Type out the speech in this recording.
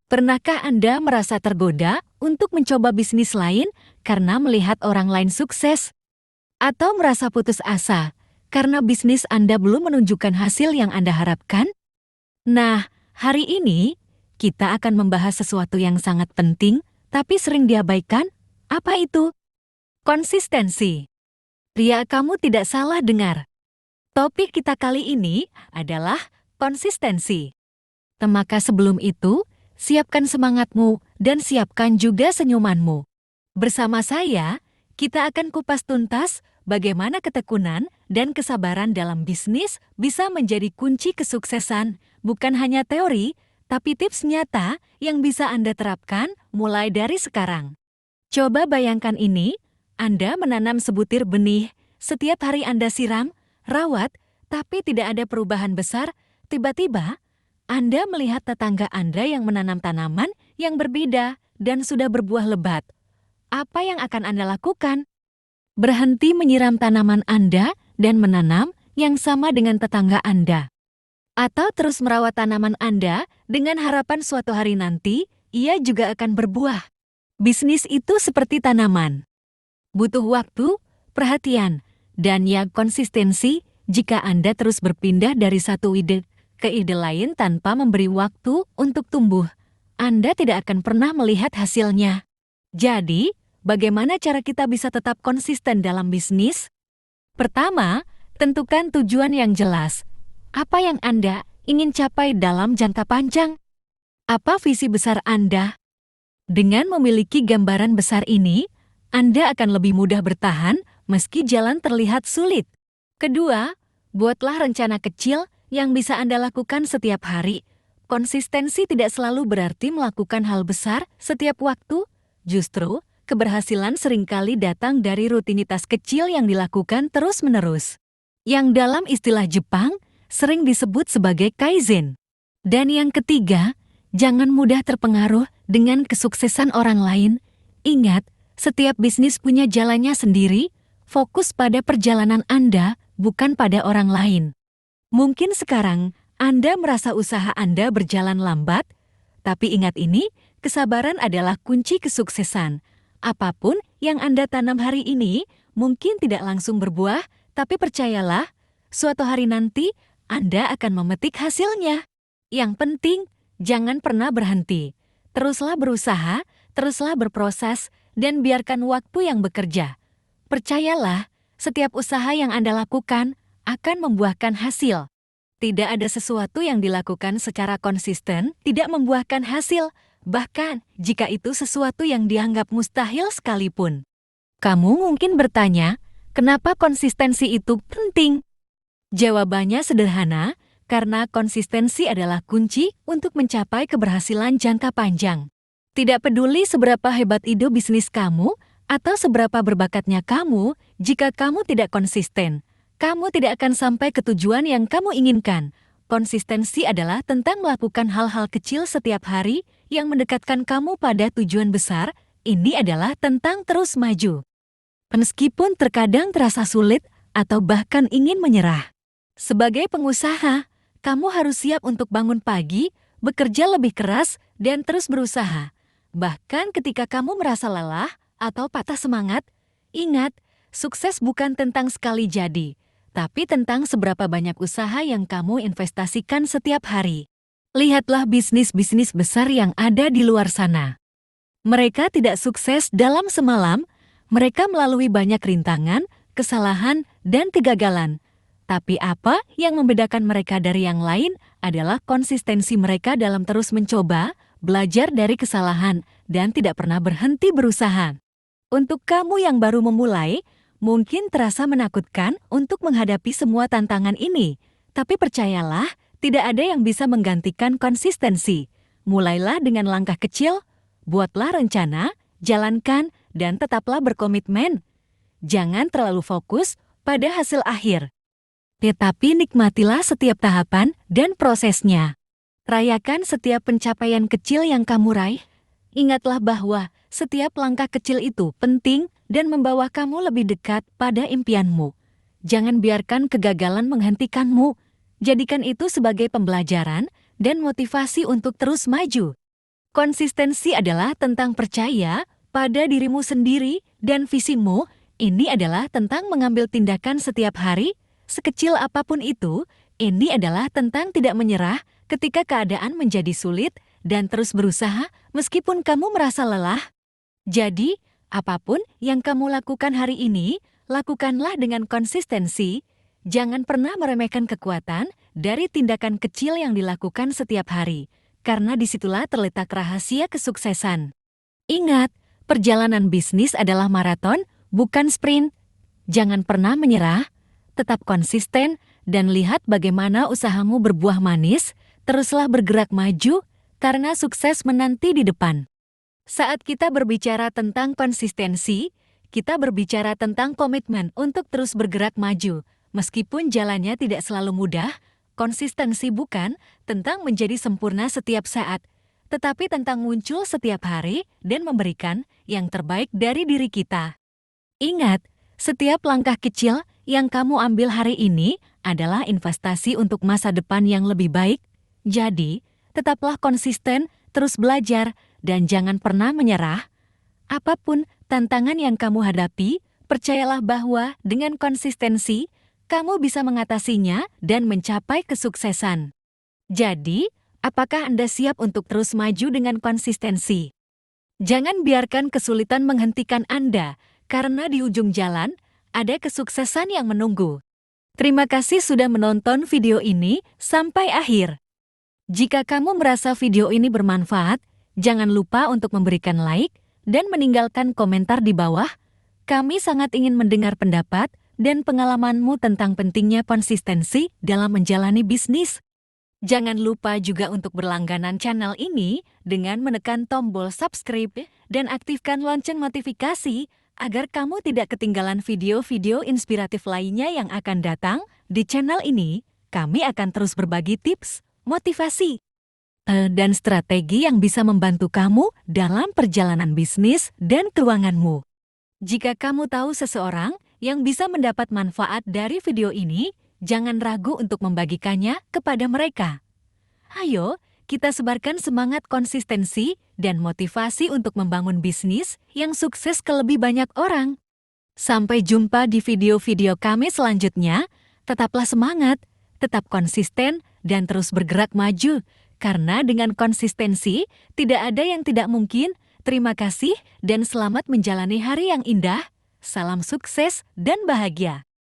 Pernahkah Anda merasa tergoda untuk mencoba bisnis lain karena melihat orang lain sukses? Atau merasa putus asa karena bisnis Anda belum menunjukkan hasil yang Anda harapkan? Nah, hari ini kita akan membahas sesuatu yang sangat penting tapi sering diabaikan. Apa itu? Konsistensi. Pria, kamu tidak salah dengar. Topik kita kali ini adalah konsistensi. Maka sebelum itu, siapkan semangatmu dan siapkan juga senyumanmu. Bersama saya, kita akan kupas tuntas bagaimana ketekunan dan kesabaran dalam bisnis bisa menjadi kunci kesuksesan, bukan hanya teori, tapi tips nyata yang bisa Anda terapkan mulai dari sekarang. Coba bayangkan ini, Anda menanam sebutir benih, setiap hari Anda siram, rawat, tapi tidak ada perubahan besar, tiba-tiba Anda melihat tetangga Anda yang menanam tanaman yang berbeda dan sudah berbuah lebat. Apa yang akan Anda lakukan? Berhenti menyiram tanaman Anda dan menanam yang sama dengan tetangga Anda. Atau terus merawat tanaman Anda dengan harapan suatu hari nanti ia juga akan berbuah. Bisnis itu seperti tanaman. Butuh waktu, perhatian, dan yang konsistensi. Jika Anda terus berpindah dari satu ide ke ide lain tanpa memberi waktu untuk tumbuh, Anda tidak akan pernah melihat hasilnya. Jadi, bagaimana cara kita bisa tetap konsisten dalam bisnis? Pertama, tentukan tujuan yang jelas. Apa yang Anda ingin capai dalam jangka panjang? Apa visi besar Anda? Dengan memiliki gambaran besar ini, Anda akan lebih mudah bertahan meski jalan terlihat sulit. Kedua, buatlah rencana kecil yang bisa Anda lakukan setiap hari. Konsistensi tidak selalu berarti melakukan hal besar setiap waktu. Justru, keberhasilan seringkali datang dari rutinitas kecil yang dilakukan terus-menerus. Yang dalam istilah Jepang sering disebut sebagai kaizen. Dan yang ketiga, jangan mudah terpengaruh dengan kesuksesan orang lain. Ingat, setiap bisnis punya jalannya sendiri. Fokus pada perjalanan Anda, bukan pada orang lain. Mungkin sekarang Anda merasa usaha Anda berjalan lambat, tapi ingat ini, kesabaran adalah kunci kesuksesan. Apapun yang Anda tanam hari ini mungkin tidak langsung berbuah, tapi percayalah, suatu hari nanti Anda akan memetik hasilnya. Yang penting, jangan pernah berhenti. Teruslah berusaha, teruslah berproses, dan biarkan waktu yang bekerja. Percayalah, setiap usaha yang Anda lakukan akan membuahkan hasil. Tidak ada sesuatu yang dilakukan secara konsisten tidak membuahkan hasil, bahkan jika itu sesuatu yang dianggap mustahil sekalipun. Kamu mungkin bertanya, kenapa konsistensi itu penting? Jawabannya sederhana, karena konsistensi adalah kunci untuk mencapai keberhasilan jangka panjang. Tidak peduli seberapa hebat ide bisnis kamu, atau seberapa berbakatnya kamu, jika kamu tidak konsisten, kamu tidak akan sampai ke tujuan yang kamu inginkan. Konsistensi adalah tentang melakukan hal-hal kecil setiap hari yang mendekatkan kamu pada tujuan besar. Ini adalah tentang terus maju. Meskipun terkadang terasa sulit atau bahkan ingin menyerah. Sebagai pengusaha, kamu harus siap untuk bangun pagi, bekerja lebih keras, dan terus berusaha. Bahkan ketika kamu merasa lelah, atau patah semangat, ingat, sukses bukan tentang sekali jadi, tapi tentang seberapa banyak usaha yang kamu investasikan setiap hari. Lihatlah bisnis-bisnis besar yang ada di luar sana. Mereka tidak sukses dalam semalam, mereka melalui banyak rintangan, kesalahan, dan kegagalan. Tapi apa yang membedakan mereka dari yang lain adalah konsistensi mereka dalam terus mencoba, belajar dari kesalahan, dan tidak pernah berhenti berusaha. Untuk kamu yang baru memulai, mungkin terasa menakutkan untuk menghadapi semua tantangan ini. Tapi percayalah, tidak ada yang bisa menggantikan konsistensi. Mulailah dengan langkah kecil, buatlah rencana, jalankan, dan tetaplah berkomitmen. Jangan terlalu fokus pada hasil akhir. Tetapi nikmatilah setiap tahapan dan prosesnya. Rayakan setiap pencapaian kecil yang kamu raih. Ingatlah bahwa setiap langkah kecil itu penting dan membawa kamu lebih dekat pada impianmu. Jangan biarkan kegagalan menghentikanmu. Jadikan itu sebagai pembelajaran dan motivasi untuk terus maju. Konsistensi adalah tentang percaya pada dirimu sendiri dan visimu. Ini adalah tentang mengambil tindakan setiap hari, sekecil apapun itu. Ini adalah tentang tidak menyerah ketika keadaan menjadi sulit dan terus berusaha meskipun kamu merasa lelah. Jadi, apapun yang kamu lakukan hari ini, lakukanlah dengan konsistensi. Jangan pernah meremehkan kekuatan dari tindakan kecil yang dilakukan setiap hari, karena disitulah terletak rahasia kesuksesan. Ingat, perjalanan bisnis adalah maraton, bukan sprint. Jangan pernah menyerah, tetap konsisten, dan lihat bagaimana usahamu berbuah manis. Teruslah bergerak maju, karena sukses menanti di depan. Saat kita berbicara tentang konsistensi, kita berbicara tentang komitmen untuk terus bergerak maju. Meskipun jalannya tidak selalu mudah, konsistensi bukan tentang menjadi sempurna setiap saat, tetapi tentang muncul setiap hari dan memberikan yang terbaik dari diri kita. Ingat, setiap langkah kecil yang kamu ambil hari ini adalah investasi untuk masa depan yang lebih baik. Jadi, tetaplah konsisten, terus belajar, dan jangan pernah menyerah. Apapun tantangan yang kamu hadapi, percayalah bahwa dengan konsistensi, kamu bisa mengatasinya dan mencapai kesuksesan. Jadi, apakah Anda siap untuk terus maju dengan konsistensi? Jangan biarkan kesulitan menghentikan Anda, karena di ujung jalan ada kesuksesan yang menunggu. Terima kasih sudah menonton video ini sampai akhir. Jika kamu merasa video ini bermanfaat, jangan lupa untuk memberikan like dan meninggalkan komentar di bawah. Kami sangat ingin mendengar pendapat dan pengalamanmu tentang pentingnya konsistensi dalam menjalani bisnis. Jangan lupa juga untuk berlangganan channel ini dengan menekan tombol subscribe dan aktifkan lonceng notifikasi agar kamu tidak ketinggalan video-video inspiratif lainnya yang akan datang di channel ini. Kami akan terus berbagi tips, motivasi, dan strategi yang bisa membantu kamu dalam perjalanan bisnis dan keuanganmu. Jika kamu tahu seseorang yang bisa mendapat manfaat dari video ini, jangan ragu untuk membagikannya kepada mereka. Ayo, kita sebarkan semangat konsistensi dan motivasi untuk membangun bisnis yang sukses ke lebih banyak orang. Sampai jumpa di video-video kami selanjutnya. Tetaplah semangat, tetap konsisten, dan terus bergerak maju. Karena dengan konsistensi, tidak ada yang tidak mungkin. Terima kasih dan selamat menjalani hari yang indah. Salam sukses dan bahagia.